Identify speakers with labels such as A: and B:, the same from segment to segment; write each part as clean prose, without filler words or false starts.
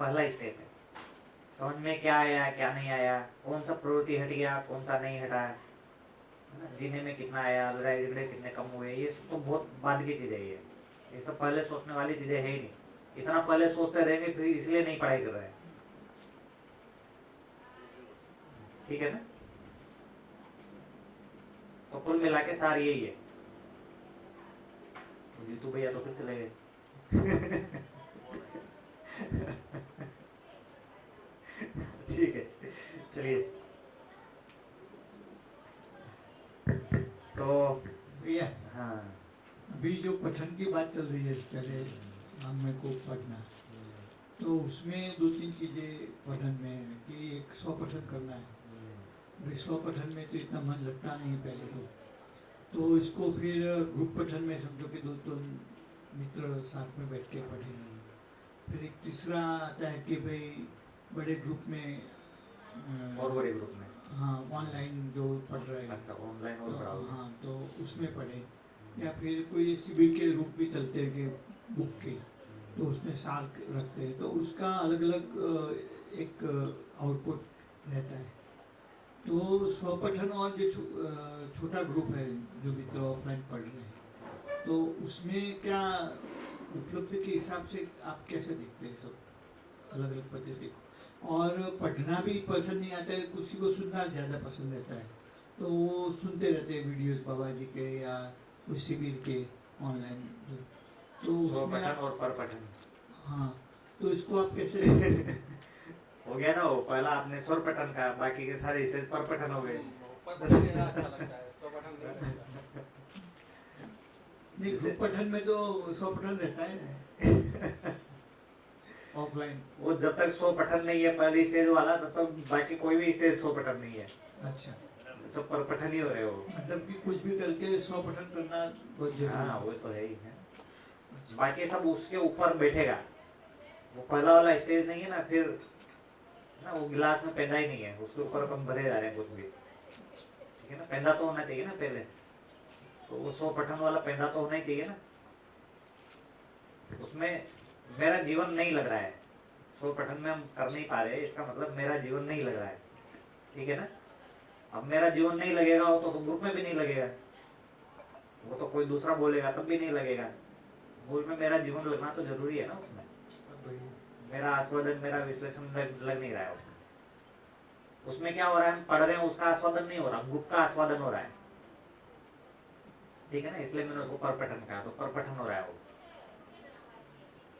A: पहला स्टेप है। समझ में क्या आया क्या नहीं आया, कौन सा प्रवृत्ति हट गया कौन सा नहीं हटा, है ना, जीने में कितना आया, लड़ाई झगड़े कितने कम हुए, ये सब तो बहुत बाद की चीज़ें ये सब पहले सोचने वाली चीज़ें है ही नहीं। इतना पहले सोचते रहेंगे फिर इसलिए नहीं पढ़ाई कर रहे हैं। ठीक है ना। तो कुल मिला के सार यही है। तो जीतू भैया तो फिर चले गए। ठीक है, चलिए। तो
B: भैया
A: हाँ,
B: अभी जो पठन की बात चल रही है, पहले हमें को पढ़ना, तो उसमें दो तीन चीज़ें पठन में है कि एक स्वपठन करना है। भाई स्वपठन में तो इतना मन लगता नहीं है पहले तो इसको फिर ग्रुप पठन में समझो कि दो दो मित्र साथ में बैठ के पढ़ेंगे। फिर एक तीसरा आता है कि भाई बड़े ग्रुप में
A: और बड़े ग्रुप में,
B: हाँ ऑनलाइन जो पढ़ रहे हैं
A: अच्छा ऑनलाइन और
B: तो
A: पढ़ाओगे।
B: हाँ तो उसमें पढ़े, या फिर कोई शिविर के रूप भी चलते हैं कि बुक के, तो उसमें सार रखते हैं, तो उसका अलग अलग एक आउटपुट रहता है। तो स्वपठन और जो छोटा ग्रुप है जो मित्र ऑफलाइन पढ़ रहे हैं, तो उसमें क्या उपलब्धि के हिसाब से आप कैसे देखते हैं सब अलग अलग पद्धति को? और पढ़ना भी पसंद नहीं आता है, किसी को सुनना ज़्यादा पसंद रहता है, तो वो सुनते रहते हैं वीडियोस बाबा जी के या उस शिविर के ऑनलाइन। तो उसमें
A: स्वपठन
B: आप
A: और परपठन
B: हाँ, तो इसको आप कैसे देखते हैं?
A: हो गया ना, वो पहला आपने स्वर पठन का, बाकी के सारे स्टेज पर पठन हो गए।
C: अच्छा लगता है, स्वपठन नहीं लगता।
B: नहीं,
A: जैसे
B: ग्रुप पठन में तो स्वपठन रहता है ऑफलाइन।
A: वो जब तक स्व पठन नहीं है पहली स्टेज वाला, तब तक बाकी कोई भी स्टेज स्व पठन नहीं है,
B: अच्छा,
A: सब पर पठन ही हो रहे हो।
B: मतलब कि कुछ भी करके स्वपठन करना बहुत जरूरी
A: हाँ
B: है।
A: वो तो है ही है।
B: अच्छा,
A: बाकी सब उसके ऊपर बैठेगा। वो पहला वाला स्टेज नहीं है ना, फिर ना वो गिलास में पैदा ही नहीं है, उसके ऊपर अपन भरे जा रहे हैं कुछ भी। ठीक है ना, पैदा तो होना चाहिए ना पहले, तो वो स्व पठन वाला पैदा तो होना ही चाहिए ना। उसमें मेरा जीवन नहीं लग रहा है, स्व पठन में हम कर नहीं पा रहे, इसका मतलब मेरा जीवन नहीं लग रहा है। ठीक है ना। अब मेरा जीवन नहीं लगेगा वो तो ग्रुप में भी नहीं लगेगा, वो तो कोई दूसरा बोलेगा तब भी नहीं लगेगा। मूल में मेरा जीवन लगना तो जरूरी है ना उसमें। मेरा आस्वादन मेरा विश्लेषण लग नहीं रहा है उसमें। उसमें क्या हो रहा है, हम पढ़ रहे हैं उसका आस्वादन नहीं हो रहा, ग्रुप का आस्वादन हो रहा है। ठीक है ना, इसलिए मैंने उसको परपठन कहा, तो परपठन हो रहा है वो।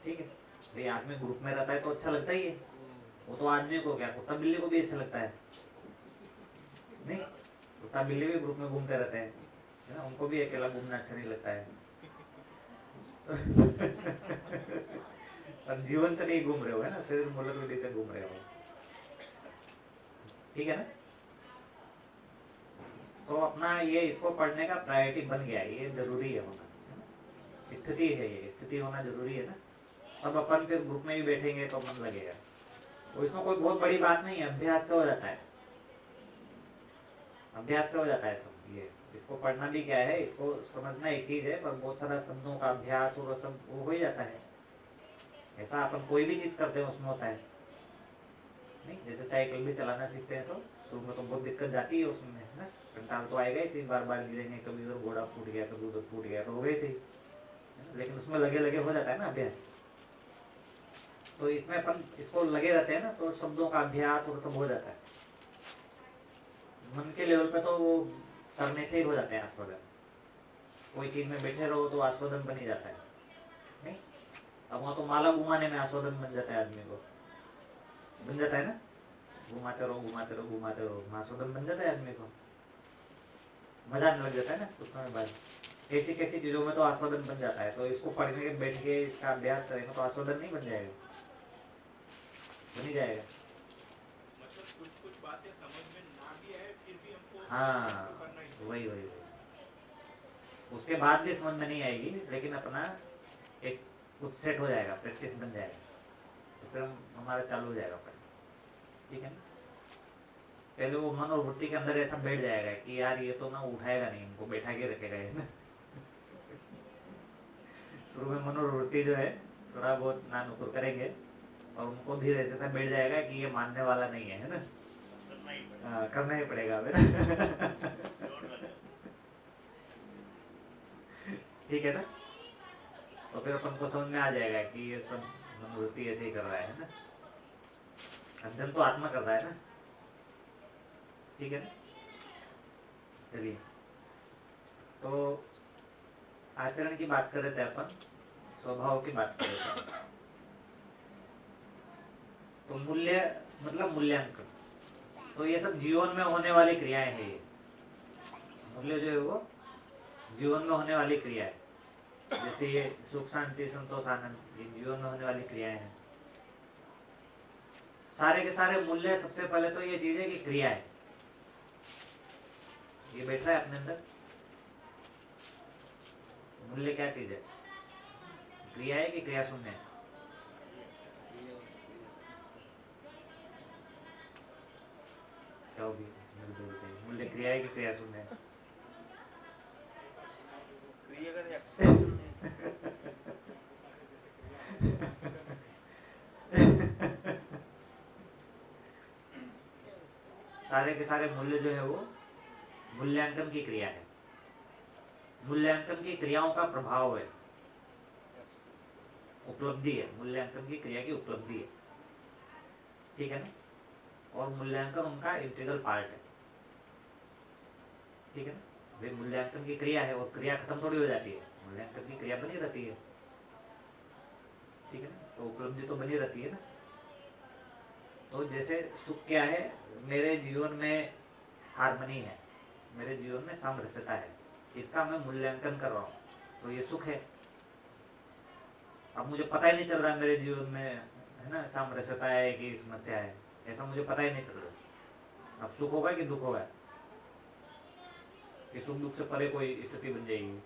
A: ठीक है भाई, आदमी ग्रुप में रहता है तो अच्छा लगता ही है। वो तो आदमी को क्या, कुत्ता बिल्ली को भी अच्छा लगता है नहीं? कुत्ता बिल्ली भी ग्रुप में घूमते रहते हैं, है ना, उनको भी अकेला घूमना अच्छा नहीं लगता है। पर जीवन से नहीं घूम रहे हो, है ना, शरीर मूलक विधि से घूम रहे हो। ठीक है ना। तो अपना ये इसको पढ़ने का प्रायोरिटी बन गया, ये जरूरी है होना, स्थिति है, ये स्थिति होना जरूरी है ना। तब अपन फिर ग्रुप में भी बैठेंगे तो मन लगेगा। तो इसमें कोई बहुत बड़ी बात नहीं है, अभ्यास से हो जाता है, अभ्यास से हो जाता है सब ये। इसको पढ़ना भी क्या है, इसको समझना एक चीज है, पर बहुत सारा शब्दों का अभ्यास और सब वो हो ही जाता है। ऐसा अपन कोई भी चीज करते हैं उसमें होता है नहीं। जैसे साइकिल भी चलाना सीखते हैं तो शुरू में तो बहुत दिक्कत जाती है उसमें, है ना, कंटाल तो आएगा ही, बार बार गिरेंगे, कभी उधर घोड़ा फूट गया कभी उधर फूट गया तो हो गई सही, लेकिन उसमें लगे लगे हो जाता है ना अभ्यास। तो इसमें अपन इसको लगे रहते हैं ना, तो शब्दों का अभ्यास और सब हो जाता है। मन के लेवल पे तो वो करने से ही हो जाते हैं आस्वादन। कोई चीज में बैठे रहो तो आस्वादन बन ही जाता है नहीं। अब वहाँ तो माला घुमाने में आस्वादन बन जाता है, आदमी को बन जाता है ना, घुमाते रहो घुमाते रहो घुमाते रहो, आस्वादन बन जाता है आदमी को, मजा आने लग जाता है ना कुछ समय बाद। कैसी कैसी चीजों में तो आस्वादन बन जाता है। तो इसको पढ़ने के बैठ के इसका अभ्यास करेंगे तो आस्वादन नहीं बन जाएगा, बन ही जाएगा।
C: मतलब कुछ कुछ बातें समझ में ना भी आए फिर भी हमको
A: हाँ
C: करना ही
A: वही वही वही, उसके बाद भी समझ में नहीं आएगी, लेकिन अपना एक कुछ सेट हो जाएगा, प्रैक्टिस बन जाएगा, तो फिर हमारा चालू हो जाएगा पढ़ना। ठीक है ना। पहले वो मन और वृत्ति के अंदर ऐसा बैठ जाएगा कि यार ये तो ना उठाएगा नहीं, इनको बैठा के रखेगा ये ना। शुरू में मन और वृत्ति जो है थोड़ा बहुत ना नुकुर करेंगे, और उनको धीरे से बैठ जाएगा कि ये मानने वाला नहीं है ना,
C: करना ही पड़ेगा,
A: करना ही पड़ेगा हमें।
C: जोर लगा।
A: ठीक है ना, तो फिर अपन को समझ में आ जाएगा कि ये सब मनोवृत्ति ऐसे ही कर रहा है ना, अध्ययन तो आत्मा कर रहा है ना। ठीक है ना, चलिए, तो आचरण की बात कर रहे थे अपन, स्वभाव की बात कर रहे थे। तो मूल्य मतलब मूल्यांकन, तो ये सब जीवन में होने वाली क्रियाएं हैं। ये मूल्य जो है वो जीवन में होने वाली क्रिया है। जैसे ये सुख शांति संतोष आनंद, ये जीवन में होने वाली क्रियाएं हैं। सारे के सारे मूल्य, सबसे पहले तो ये चीज है कि क्रिया है। ये बैठ रहा है अपने अंदर, मूल्य क्या चीज है? क्रिया है कि क्रिया शून्य है? क्या होगी मूल्य, क्रिया है कि क्रिया शून्य है?
C: क्रिया का रिएक्शन
A: सारे के सारे मूल्य जो है वो मूल्यांकन की क्रिया है, मूल्यांकन की क्रियाओं का प्रभाव है, उपलब्धि है, मूल्यांकन की क्रिया की उपलब्धि है। ठीक है ना, और मूल्यांकन उनका इंटीग्रल पार्ट है। ठीक है ना, वे मूल्यांकन की क्रिया है और क्रिया खत्म थोड़ी हो जाती है, मूल्यांकन की क्रिया बनी रहती है। ठीक है ना, तो उपलब्धि तो बनी रहती है ना। तो जैसे सुख क्या है, मेरे जीवन में हार्मनी है, मेरे जीवन में सामरस्यता है, इसका मैं मूल्यांकन कर रहा हूँ, तो ये सुख है। अब मुझे पता ही नहीं चल रहा मेरे जीवन में है ना सामरस्यता है कि समस्या है, ऐसा मुझे पता ही नहीं चल रहा। अब सुख होगा कि दुख होगा, कि सुख दुख से परे कोई स्थिति बन जाएगी,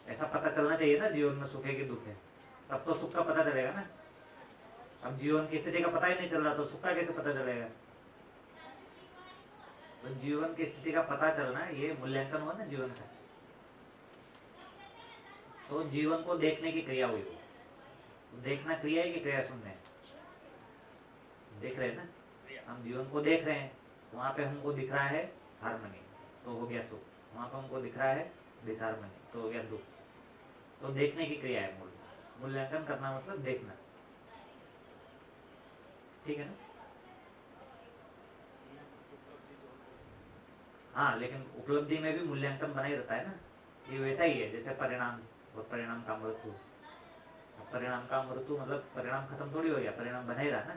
A: ऐसा पता चलना चाहिए ना जीवन में सुख है कि दुख है, तब तो सुख का पता चलेगा ना। अब जीवन की स्थिति का पता ही नहीं चल रहा तो सुख का कैसे पता चलेगा? तो जीवन की स्थिति का पता चलना ये मूल्यांकन हुआ ना जीवन का। तो जीवन को देखने की क्रिया हुई वो, तो देखना क्रिया है कि क्रिया शून्य है? देख रहे हैं ना, हम जीवन को देख रहे हैं, वहां पे हमको दिख रहा है हार्मनी, तो हो गया सुख। वहां पे हमको दिख रहा है डिसहार्मनी, तो हो गया दुख। तो देखने की क्रिया है मूल्यांकन करना मतलब देखना। ठीक है ना, हाँ, लेकिन उपलब्धि में भी मूल्यांकन बना ही रहता है ना। ये वैसा ही है जैसे परिणाम और परिणाम का मृत्यु। परिणाम का मृत्यु मतलब परिणाम खत्म थोड़ी हो गया, परिणाम बना ही रहा ना।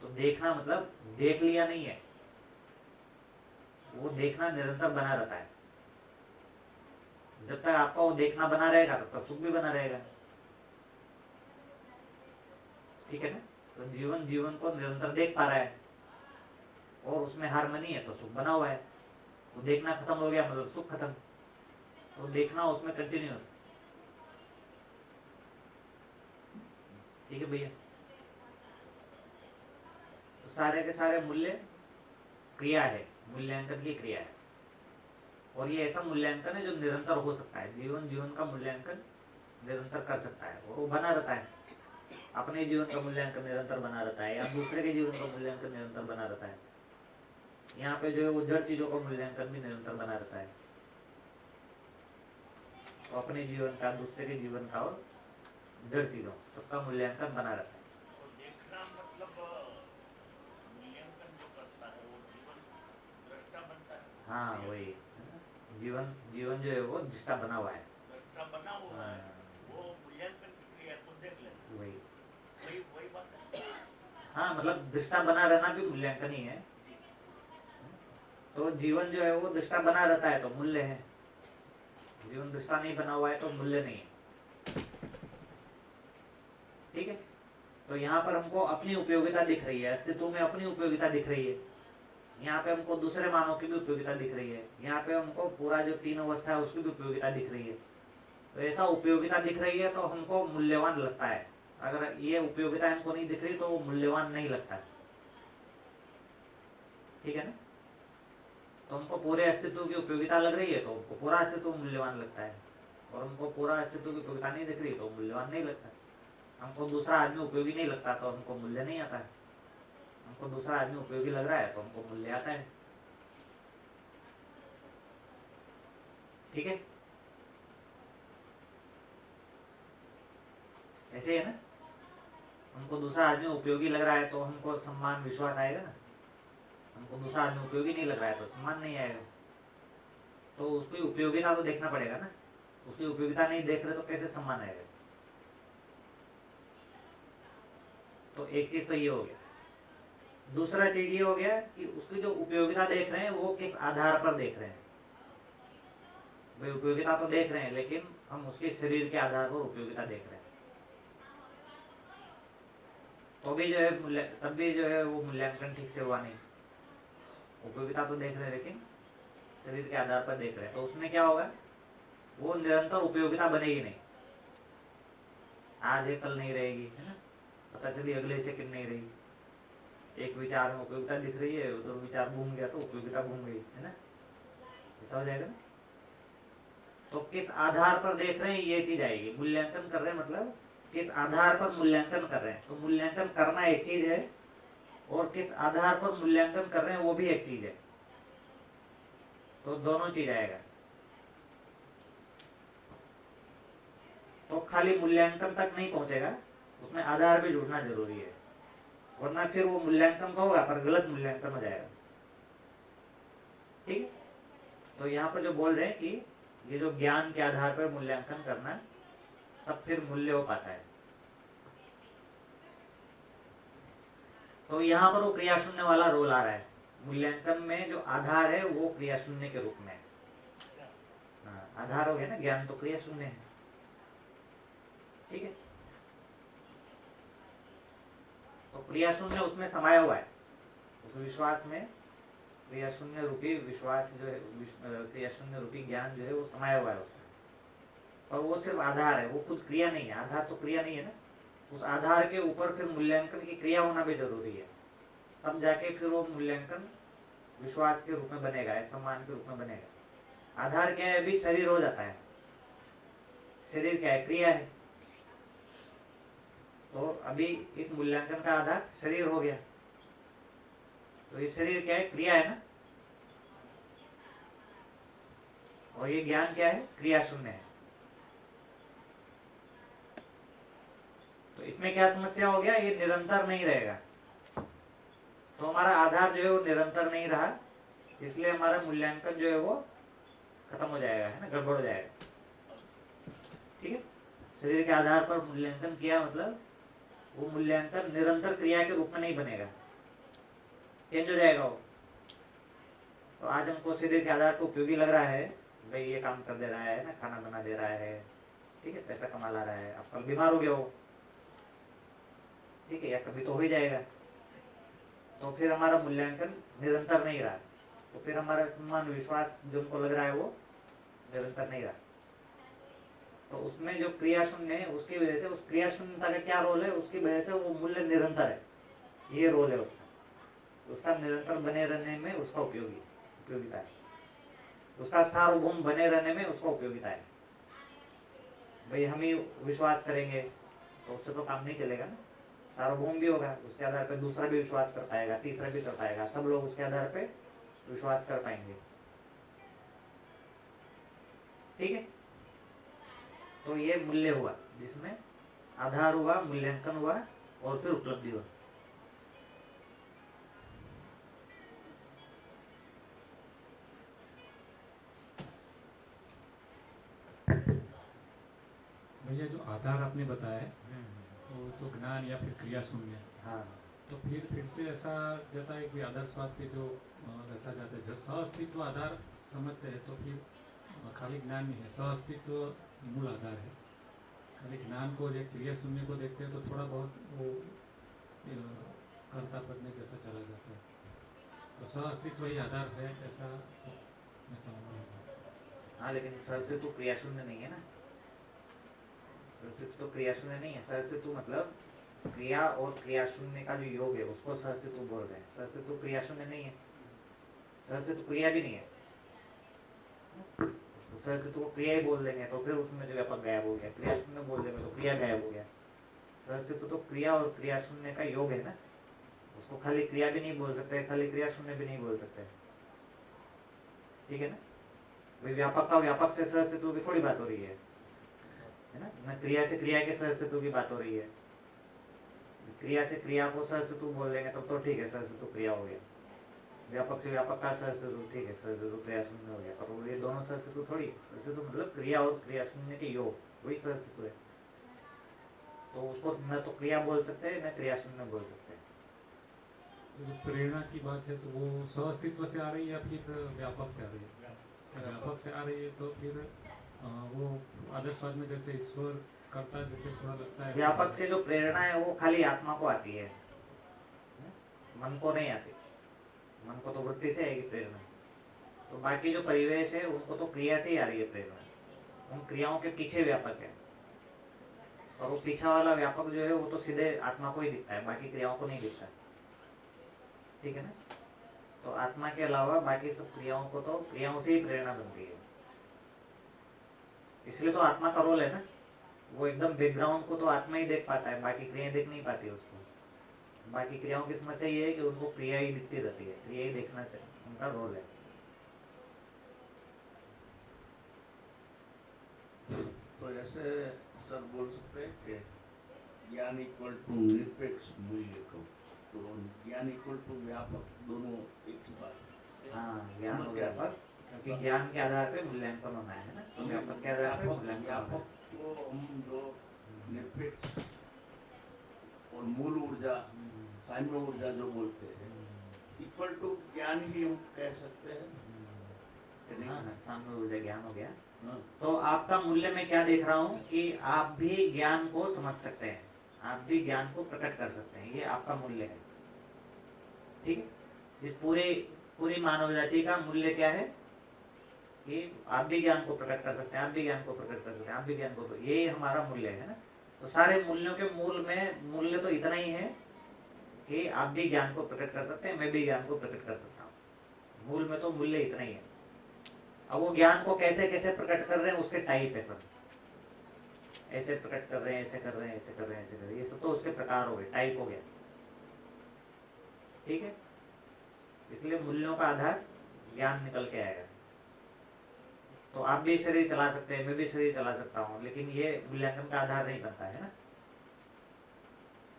A: तो देखना मतलब देख लिया नहीं है, वो देखना निरंतर बना रहता है। जब तक आपका वो देखना बना रहेगा तब तक सुख भी बना रहेगा। ठीक है ना, तो जीवन को निरंतर देख पा रहा है और उसमें हार्मनी है तो सुख बना हुआ है। वो देखना खत्म हो गया मतलब सुख खत्म, तो देखना उसमें कंटिन्यूअस। ठीक है भैया, तो सारे के सारे मूल्य क्रिया है, मूल्यांकन की क्रिया है। और ये ऐसा मूल्यांकन है जो निरंतर हो सकता है। जीवन का मूल्यांकन निरंतर कर सकता है और वो बना रहता है। अपने जीवन का मूल्यांकन निरंतर बना रहता है या दूसरे के जीवन का मूल्यांकन निरंतर बना रहता है। यहाँ पे जो है वो जड़ चीजों का मूल्यांकन भी निरंतर बना रहता है। तो अपने जीवन का, दूसरे के जीवन का और जड़ चीजों सबका मूल्यांकन बना रहता है।
C: तो देखना मतलब मूल्यांकन जो करता है वो जीवन दृष्टा बनता है।
A: हाँ वही, जीवन जो है वो दृष्टा बना हुआ है,
C: दृष्टा बना हुआ है, वो मूल्यांकन की क्रिया को देख ले, वही बात है।
A: हाँ मतलब दृष्टा बना रहना भी मूल्यांकन ही है। तो जीवन जो है वो दृष्टा बना रहता है तो मूल्य है, जीवन दृष्टा नहीं बना हुआ है तो मूल्य नहीं है। ठीक है, तो यहाँ पर हमको अपनी उपयोगिता दिख रही है, अस्तित्व में अपनी उपयोगिता दिख रही है। यहाँ पे हमको दूसरे मानव की भी उपयोगिता दिख रही है, यहाँ पे हमको पूरा जो तीन अवस्था है उसकी भी उपयोगिता दिख रही है। तो ऐसा उपयोगिता दिख रही है तो हमको मूल्यवान लगता है। अगर ये उपयोगिता हमको नहीं दिख रही तो वो मूल्यवान नहीं लगता। ठीक है ना, तो हमको पूरे अस्तित्व की उपयोगिता लग रही है तो हमको पूरा अस्तित्व मूल्यवान लगता है। और हमको पूरा अस्तित्व की उपयोगिता नहीं दिख रही तो मूल्यवान नहीं लगता। हमको दूसरा आदमी उपयोगी नहीं लगता तो हमको मूल्य नहीं आता है। हमको दूसरा आदमी उपयोगी लग रहा है तो हमको मूल्य आता है। ठीक है, ऐसे है ना। हमको दूसरा आदमी उपयोगी लग रहा है तो हमको सम्मान विश्वास आएगा ना। हमको दूसरा आदमी उपयोगी नहीं लग रहा है तो सम्मान नहीं आएगा। तो उसकी उपयोगिता तो देखना पड़ेगा ना। उसकी उपयोगिता नहीं देख रहे तो कैसे सम्मान आएगा। तो एक चीज तो ये हो गया। दूसरा चीज ये हो गया कि उसकी जो उपयोगिता देख रहे हैं वो किस आधार पर देख रहे हैं। भाई उपयोगिता तो देख रहे हैं लेकिन हम उसके शरीर के आधार पर उपयोगिता देख रहे हैं। तो भी जो है तब भी जो है वो मूल्यांकन ठीक से हुआ नहीं। उपयोगिता तो देख रहे हैं लेकिन शरीर के आधार पर देख रहे हैं। तो उसमें क्या होगा, वो निरंतर उपयोगिता बनेगी नहीं। आज है कल नहीं रहेगी, है ना। पता चली अगले सेकंड नहीं रही। एक विचार में उपयोगिता दिख रही है, उधर विचार घूम गया तो उपयोगिता घूम गई, है ना। ऐसा हो जाएगा ना। तो किस आधार पर देख रहे हैं ये चीज आएगी। मूल्यांकन कर रहे हैं मतलब किस आधार पर मूल्यांकन कर रहे हैं। तो मूल्यांकन करना एक चीज है और किस आधार पर मूल्यांकन कर रहे हैं वो भी एक चीज है। तो दोनों चीज आएगा। तो खाली मूल्यांकन तक नहीं पहुंचेगा, उसमें आधार भी जुड़ना जरूरी है। वरना फिर वो मूल्यांकन तो होगा पर गलत मूल्यांकन हो जाएगा। ठीक है। तो यहाँ पर जो बोल रहे हैं कि ये जो ज्ञान के आधार पर मूल्यांकन करना तब फिर मूल्य हो पाता है। तो यहाँ पर वो क्रिया शून्य वाला रोल आ रहा है। मूल्यांकन में जो आधार है वो क्रिया शून्य के रूप में है। हाँ, आधार हो गया ना, ज्ञान तो क्रिया शून्य है। ठीक है। तो क्रिया शून्य उसमें समाया हुआ है। उस विश्वास में क्रिया शून्य रूपी विश्वास जो है, क्रिया शून्य रूपी ज्ञान जो है वो समाया हुआ है उसमें। और वो सिर्फ आधार है, वो खुद क्रिया नहीं है। आधार तो क्रिया नहीं है ना। उस आधार के ऊपर फिर मूल्यांकन की क्रिया होना भी जरूरी है। तब जाके फिर वो मूल्यांकन विश्वास के रूप में बनेगा, सम्मान के रूप में बनेगा। आधार क्या है, अभी शरीर हो जाता है। शरीर क्या है, क्रिया है। तो अभी इस मूल्यांकन का आधार शरीर हो गया। तो ये शरीर क्या है, क्रिया है ना। और ये ज्ञान क्या है, क्रिया शून्य है। तो इसमें क्या समस्या हो गया, ये निरंतर नहीं रहेगा। तो हमारा आधार जो है वो निरंतर नहीं रहा, इसलिए हमारा मूल्यांकन जो है वो खत्म हो जाएगा, है ना, गड़बड़ हो जाएगा। ठीक है। शरीर के आधार पर मूल्यांकन किया मतलब वो मूल्यांकन निरंतर क्रिया के रूप में नहीं बनेगा, चेंज हो जाएगा वो। तो आज हमको शरीर के आधार पर उपयोगी लग रहा है, भाई ये काम कर दे रहा है ना, खाना बना दे रहा है, ठीक है, पैसा कमा ला रहा है। अब कल बीमार हो गया हो, ठीक है, या कभी तो हो ही जाएगा। तो फिर हमारा मूल्यांकन निरंतर नहीं रहा। तो फिर हमारा सम्मान विश्वास जो हमको लग रहा है वो निरंतर नहीं रहा। तो उसमें जो क्रिया शून्य है उसकी वजह से, उस क्रिया शून्यता का क्या रोल है, उसकी वजह से वो मूल्य निरंतर है। ये रोल है उसका। उसका निरंतर बने रहने में उसका उपयोगिता है। उसका सार्वभौम बने रहने में उसका उपयोगिता है। भाई हम ही विश्वास करेंगे तो उससे तो काम नहीं चलेगा ना। सार्वभौम भी होगा, उसके आधार पर दूसरा भी विश्वास कर पाएगा, तीसरा भी कर पाएगा, सब लोग उसके आधार पे विश्वास कर पाएंगे। ठीक है। तो ये मूल्य हुआ, जिसमें आधार हुआ, मूल्यांकन हुआ और फिर उपलब्धि हुआ।
D: भैया जो आधार आपने बताया है तो ज्ञान या फिर क्रिया शून्य,
A: हाँ।
D: तो फिर से ऐसा जाता है कि आदर्शवाद के जो ऐसा जाता है, जब सह-अस्तित्व आधार समझते हैं तो फिर खाली ज्ञान नहीं है, सह-अस्तित्व मूल आधार है। खाली ज्ञान को या क्रिया शून्य को देखते हैं तो थोड़ा बहुत वो कर्ता पद में जैसा चला जाता है। तो सह-अस्तित्व ही आधार है, ऐसा मैं समझता हूँ।
A: हाँ, लेकिन सह-अस्तित्व क्रिया शून्य नहीं है ना। सह-अस्तित्व तो क्रिया शून्य नहीं है। सह-अस्तित्व मतलब क्रिया और क्रिया शून्य का जो योग है उसको सह-अस्तित्व बोल रहे हैं। सह-अस्तित्व क्रिया शून्य नहीं है। सह-अस्तित्व क्रिया भी नहीं है। सहअस्तित्व को क्रिया ही बोल देंगे तो फिर उसमें से व्यापक गायब हो गया, क्रिया शून्य बोल देंगे तो क्रिया गायब हो गया। सहअस्तित्व तो क्रिया और क्रिया शून्य का योग है ना, उसको खाली क्रिया भी नहीं बोल सकते, खाली क्रिया शून्य भी नहीं बोल सकते, ठीक है ना। भाई व्यापक का व्यापक से सहअस्तित्व की थोड़ी बात हो रही है ना, न क्रिया से क्रिया के सहअस्तित्व की बात हो रही है। क्रिया से क्रिया को सहअस्तित्व बोल देंगे तब तो ठीक है, सहअस्तित्व क्रिया हो गया। व्यापक से व्यापक का सहअस्तित्व ठीक है, सहअस्तित्व क्रिया शून्य हो गया। पर ये दोनों सहअस्तित्व थोड़ी, सहअस्तित्व मतलब क्रिया और क्रिया शून्य के योग, वही सहअस्तित्व है। तो उसको न तो क्रिया बोल सकते हैं न क्रिया शून्य बोल सकते हैं।
D: जो प्रेरणा की बात है तो वो सहअस्तित्व से आ रही है या फिर व्यापक से आ रही है? व्यापक से आ रही है तो फिर वो आदर्शवाद में जैसे ईश्वर करता है, जैसे थोड़ा लगता है
A: व्यापक से जो प्रेरणा है वो खाली आत्मा को आती है, मन को नहीं आती। मन को तो वृत्ति से आएगी प्रेरणा, तो बाकी जो परिवेश है उनको तो क्रिया से ही आ रही है प्रेरणा। उन क्रियाओं के पीछे व्यापक है, और वो पीछा वाला व्यापक जो है वो तो सीधे आत्मा को ही दिखता है, बाकी क्रियाओं को नहीं दिखता, ठीक है ना। तो आत्मा के अलावा बाकी सब क्रियाओं को तो क्रियाओं से ही प्रेरणा बनती है। इसलिए तो आत्मा का रोल है ना, वो एकदम बैकग्राउंड को तो आत्मा ही देख पाता है, बाकी क्रियाएं देख नहीं पाती उसको। बाकी क्रियाओं की समस्या ये है कि उनको क्रिया ही दिखती रहती है, क्रिया ही देखना चाहिए, उनका रोल है।
C: तो ऐसे सर बोल सकते हैं कि ज्ञान इक्वल टू निरपेक्ष मूल्य को, तो ज्ञान इक्वल टू व्यापक, दोनों एक ही बात है।
A: हाँ, ज्ञान
C: समझ
A: और
C: गया?
A: व्यापक, क्योंकि ज्ञान के आधार पे मूल्यांकन होना है ना, तो व्यापक के आधार पे मूल्यांकन होना है।
C: व्यापक को हम जो निरपेक्ष और मूल ऊर्जा, साम्य ऊर्जा जो बोलते हैं, इक्वल टू ज्ञान ही हम कह सकते हैं कि नहीं?
A: हाँ हाँ, साम्य ऊर्जा ज्ञान हो गया।
C: हाँ।
A: तो आपका मूल्य मैं क्या देख रहा हूँ कि आप भी ज्ञान को समझ सकते हैं, आप भी ज्ञान को प्रकट कर सकते हैं, ये आपका मूल्य है, ठीक है। इस पूरी मानव जाति का मूल्य क्या है कि आप भी ज्ञान को प्रकट कर सकते हैं, आप भी ज्ञान को प्रकट कर सकते हैं, आप भी ज्ञान को, ये हमारा मूल्य है ना। तो सारे मूल्यों के मूल में मूल्य तो इतना ही है कि आप भी ज्ञान को प्रकट कर सकते हैं, मैं भी ज्ञान को प्रकट कर सकता हूँ। मूल में तो मूल्य इतना ही है। अब वो ज्ञान को कैसे कैसे प्रकट कर रहे हैं उसके टाइप है सब, ऐसे प्रकट कर रहे हैं, ऐसे कर रहे हैं, ऐसे कर रहे हैं, ऐसे कर रहे हैं, ये सब तो उसके प्रकार हो गए, टाइप हो गया, ठीक है। इसलिए मूल्यों का आधार ज्ञान निकल के आएगा। तो आप भी शरीर चला सकते हैं, मैं भी शरीर चला सकता हूँ, लेकिन ये मूल्यांकन का आधार नहीं बनता है ना।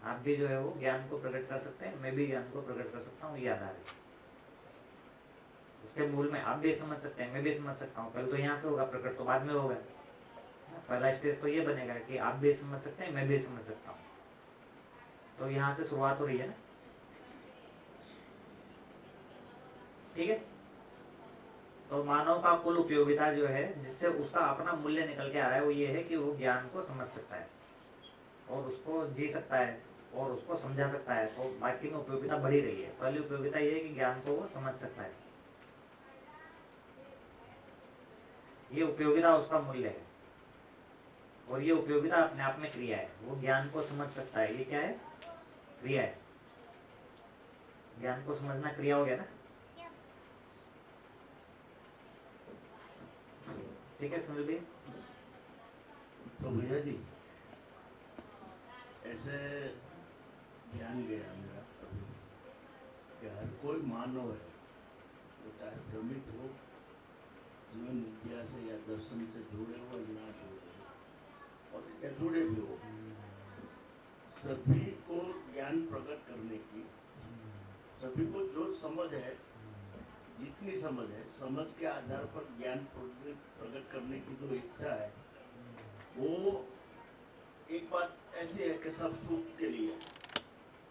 A: आप भी जो है वो ज्ञान को प्रकट कर सकते हैं, मैं भी ज्ञान को प्रकट कर सकता हूँ, ये आधार है। उसके मूल में आप भी समझ सकते हैं, मैं भी समझ सकता हूँ। पहले तो यहाँ से होगा प्रकट, तो बाद में होगा। पहला स्टेज तो ये बनेगा कि आप भी समझ सकते हैं, मैं भी समझ सकता हूँ। तो यहाँ से शुरुआत हो रही है ना, ठीक है। तो मानव का कुल उपयोगिता जो है, जिससे उसका अपना मूल्य निकल के आ रहा है, वो ये है कि वो ज्ञान को समझ सकता है और उसको जी सकता है और उसको समझा सकता है। तो बाकी में उपयोगिता बढ़ी रही है। पहली उपयोगिता ये है कि ज्ञान को वो समझ सकता है, ये उपयोगिता उसका मूल्य है। और ये उपयोगिता अपने आप में क्रिया है। वो ज्ञान को समझ सकता है, ये क्या है? क्रिया है। ज्ञान को समझना क्रिया हो गया ना, ठीक है। सुन लीजिए।
C: तो भैया जी ऐसे ध्यान गया मेरा अभी कि हर कोई मानव है, वो चाहे भ्रमित हो, जीवन विद्या से या दर्शन से जुड़े हो या ना जुड़े हो, और या जुड़े भी हो, सभी को ज्ञान प्रकट करने की, सभी को जो समझ है, जितनी समझ है, समझ के आधार पर ज्ञान प्रकट करने की जो इच्छा है, वो एक बात ऐसी है कि सब सुख के लिए